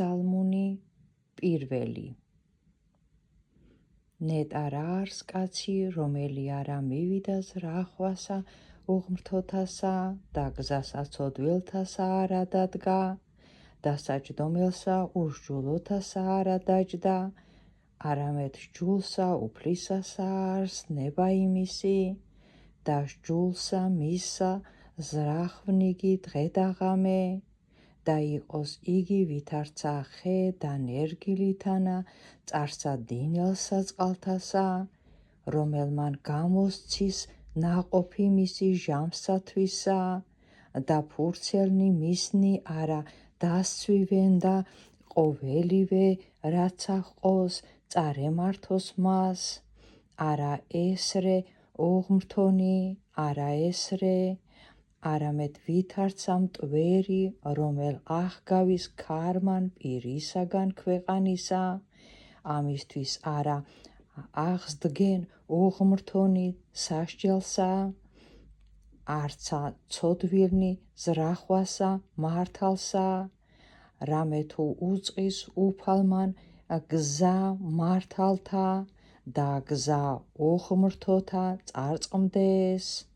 ფსალმუნი პირველი. ნეტა რა არს კაცი, რომელი არა მივიდა ზრახვასა უღმრთოთასა და გზასა ცოდვილთასა არა დადგა და საჯდომელსა უსჯულოთასა არა დაჯდა, არამედ სჯულსა უფლისასა არს ნება იმისი და სჯულსა მისსა ზრახვნიგი დღე და ღამე და იყოს იგი ვითარცა ხე და ნერგილითანა წარსა დინელსა წყალთასა, რომელმან გამოსცის ნაყოფი მისი ჟამსათვისა და ფურცელნი მისნი არა დასცვივენ და ყოველივე რაცა ჰყოს წარემართოს მას, არა ესრე ოღმრთონი, არა ესრე, არამედ ვითარცა მტვერი, რომელ აღგავის ქარმან პირისაგან ქვეყანისა, ამისთვის არა აღსდგენ ოღმრთონი სასჯელსა, არცა ცოდვილნი ზრახვასა მართალსა, რამე თუ უწყის უფალმან გზა მართალთა და გზა ოღმრთოთა წარწყმდეს.